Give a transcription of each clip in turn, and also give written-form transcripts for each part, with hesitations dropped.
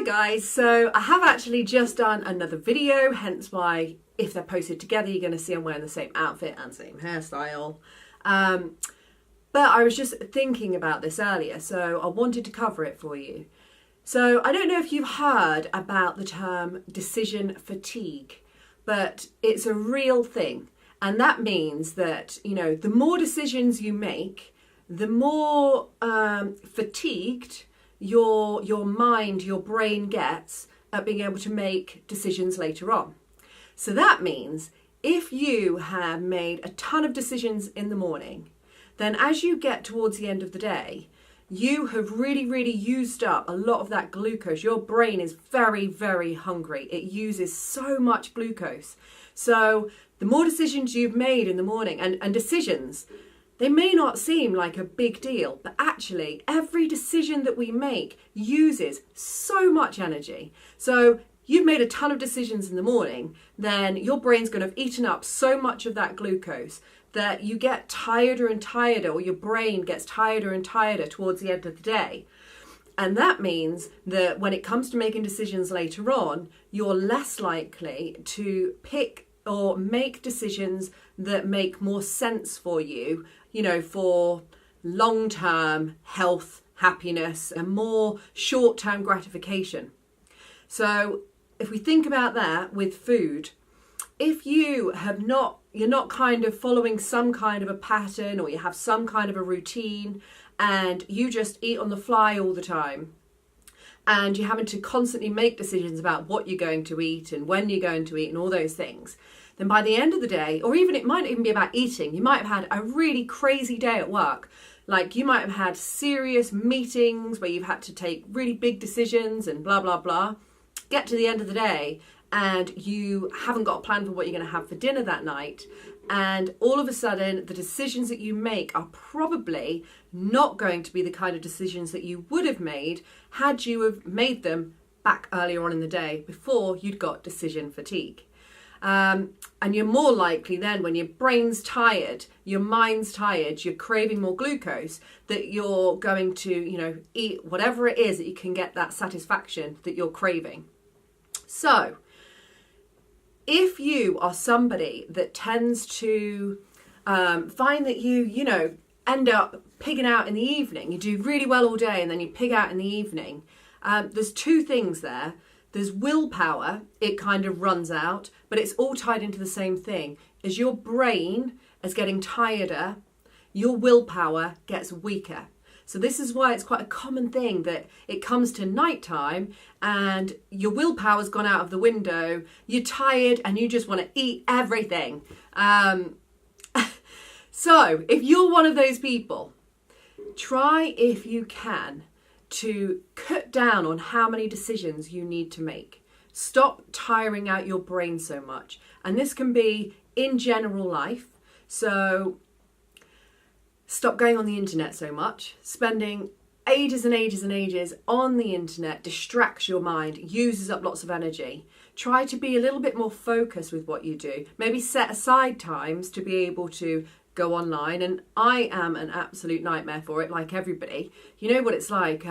guys, so I have actually just done another video, hence why if they're posted together you're going to see I'm wearing the same outfit and same hairstyle. But I was just thinking about this earlier, so I wanted to cover it for you. So I don't know if you've heard about the term decision fatigue, but it's a real thing. And that means that, you know, the more decisions you make, the more fatigued your mind, your brain gets at being able to make decisions later on. So that means if you have made a ton of decisions in the morning, then as you get towards the end of the day, you have really used up a lot of that glucose. Your brain is very hungry. It uses so much glucose. So the more decisions you've made in the morning, and decisions, they may not seem like a big deal, but actually every decision that we make uses so much energy. So you've made a ton of decisions in the morning, then your brain's going to have eaten up so much of that glucose that you get tireder and tireder, or your brain gets tireder and tireder towards the end of the day. And that means that when it comes to making decisions later on, you're less likely to pick or make decisions that make more sense for you, you know, for long-term health, happiness, and more short-term gratification. So if we think about that with food, if you're not kind of following some kind of a pattern, or you have some kind of a routine and you just eat on the fly all the time, and you're having to constantly make decisions about what you're going to eat and when you're going to eat and all those things, then by the end of the day, or even it might not even be about eating, you might have had a really crazy day at work. Like you might have had serious meetings where you've had to take really big decisions and blah, blah, blah. Get to the end of the day and you haven't got a plan for what you're going to have for dinner that night. And all of a sudden, the decisions that you make are probably not going to be the kind of decisions that you would have made had you have made them back earlier on in the day before you'd got decision fatigue. And you're more likely then, when your brain's tired, your mind's tired, you're craving more glucose, that you're going to, you know, eat whatever it is that you can get that satisfaction that you're craving. So if you are somebody that tends to find that you know, end up pigging out in the evening, you do really well all day and then you pig out in the evening, there's two things there. There's willpower, it kind of runs out, but it's all tied into the same thing. As your brain is getting tireder, your willpower gets weaker. So this is why it's quite a common thing that it comes to nighttime and your willpower's gone out of the window, you're tired and you just want to eat everything. So if you're one of those people, try if you can to cut down on how many decisions you need to make. Stop tiring out your brain so much. And this can be in general life. So stop going on the internet so much. Spending ages and ages on the internet distracts your mind, uses up lots of energy. Try to be a little bit more focused with what you do. Maybe set aside times to be able to go online, and I am an absolute nightmare for it, like everybody. You know what it's like,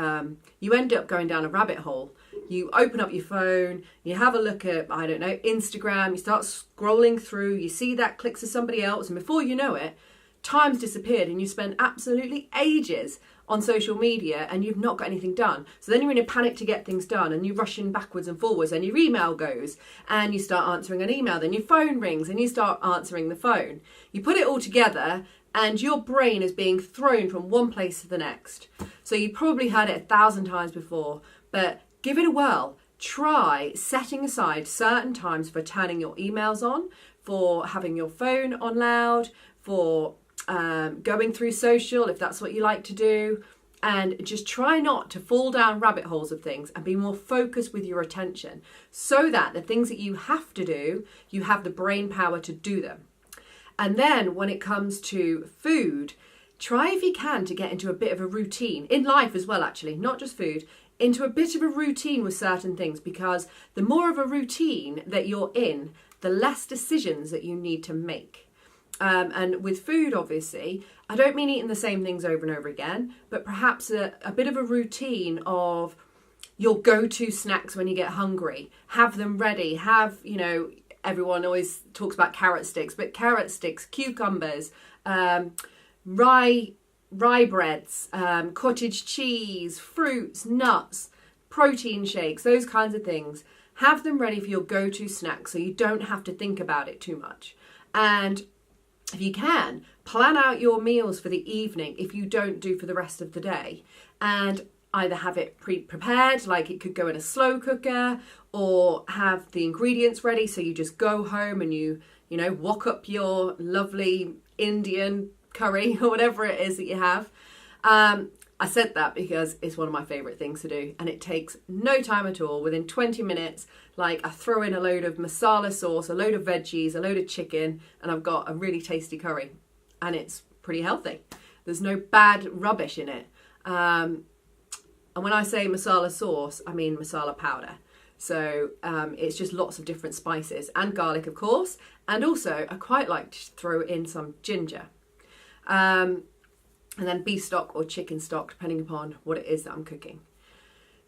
you end up going down a rabbit hole. You open up your phone, you have a look at, I don't know, Instagram, you start scrolling through, you see that clicks to somebody else, and before you know it, time's disappeared and you spend absolutely ages on social media and you've not got anything done. So then you're in a panic to get things done and you're rushing backwards and forwards, and your email goes and you start answering an email, then your phone rings and you start answering the phone. You put it all together and your brain is being thrown from one place to the next. So you probably heard it 1,000 times before, but give it a whirl. Try setting aside certain times for turning your emails on, for having your phone on loud, for going through social if that's what you like to do, and just try not to fall down rabbit holes of things and be more focused with your attention, so that the things that you have to do, you have the brain power to do them. And then when it comes to food, try if you can to get into a bit of a routine in life as well, actually, not just food, into a bit of a routine with certain things, because the more of a routine that you're in, the less decisions that you need to make. And with food, obviously, I don't mean eating the same things over and over again, but perhaps a bit of a routine of your go-to snacks when you get hungry. Have them ready. Have, you know, everyone always talks about carrot sticks, but carrot sticks, cucumbers, rye breads, cottage cheese, fruits, nuts, protein shakes, those kinds of things. Have them ready for your go-to snack so you don't have to think about it too much. And if you can, plan out your meals for the evening if you don't do for the rest of the day. And either have it pre-prepared, like it could go in a slow cooker, or have the ingredients ready so you just go home and you know, wok up your lovely Indian curry or whatever it is that you have. I said that because it's one of my favourite things to do, and it takes no time at all. Within 20 minutes, like, I throw in a load of masala sauce, a load of veggies, a load of chicken, and I've got a really tasty curry. And it's pretty healthy. There's no bad rubbish in it. And when I say masala sauce, I mean masala powder. So it's just lots of different spices and garlic, of course. And also, I quite like to throw in some ginger. And then beef stock or chicken stock, depending upon what it is that I'm cooking.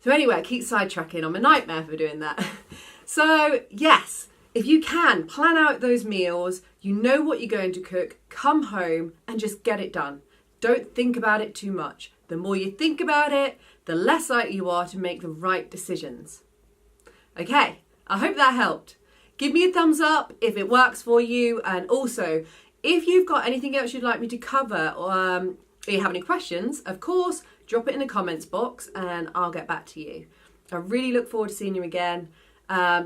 So anyway, I keep sidetracking. I'm a nightmare for doing that. So yes, if you can, plan out those meals. You know what you're going to cook. Come home and just get it done. Don't think about it too much. The more you think about it, the less likely you are to make the right decisions. Okay, I hope that helped. Give me a thumbs up if it works for you. And also, if you've got anything else you'd like me to cover, or you have any questions, of course, drop it in the comments box and I'll get back to you. I really look forward to seeing you again.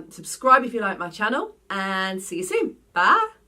Subscribe if you like my channel, and see you soon. Bye.